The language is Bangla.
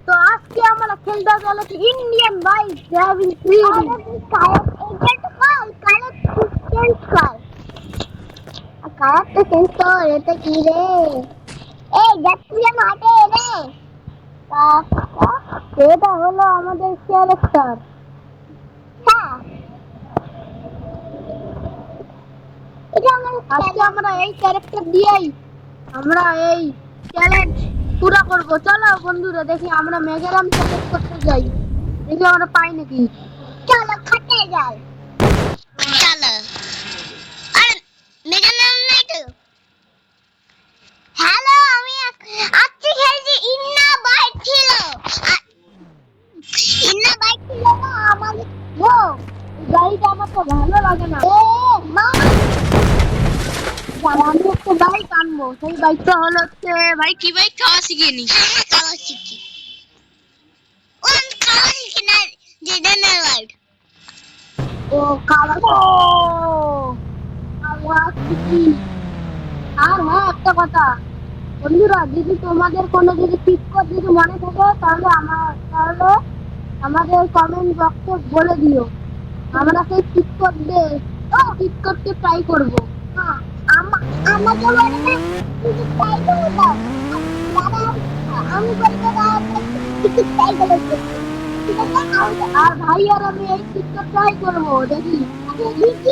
তো আজকে আমরা খেলতে চলেছি ইন্ডিয়ান বাইক ড্রাইভিং থ্রি কালারটা চেঞ্জ কর। এটা কি রে? এই যাচ্ছিলাম হাটে রে। এটা হলো আমাদের ক্যারেক্টার। হ্যাঁ, এটা আজকে আমরা এই ক্যারেক্টার দিয়েই আমরা এই চ্যালেঞ্জ পুরো করব। চলো বন্ধুরা, দেখি আমরা মেগারাম চ্যালেঞ্জ করতে যাই, দেখি আমরা পাই নাকি। চলো খাটে যাই। চলো। আর মেগারাম নাই তো। হ্যালো, আমি আজকে খেলছি ইন্না বাইক ছিল। ইন্না বাইক ছিল না আমাদের। ও গাড়িটা আমার তো ভালো লাগে না। এ মা, আমি একটা বাইক আনবো। সেই বাইকটা হলো হচ্ছে, ভাই কি বাইক? কাওয়াসাকি নি। কাওয়াসাকি। ও আমি কাওয়াসাকি না, জেনারেল রাইড। ও কাওয়াসাকি। আর হ্যাঁ, একটা কথা বন্ধুরা, যদি তোমাদের কোনো যদি পিক কোড যদি মনে থাকে তাহলে আমাদের কমেন্ট বক্সে বলে দিও। আমরা সেই পিক কোড দিয়ে পিক করতে ট্রাই করবো। হ্যাঁ, আমাকে বলে না তুমি ট্রাই করে দাও। দাদা আমি বলতে ট্রাই করে দেব। ঠিক আছে, আর ভাই আর আমি এই পিক কোড ট্রাই করবো, দেখি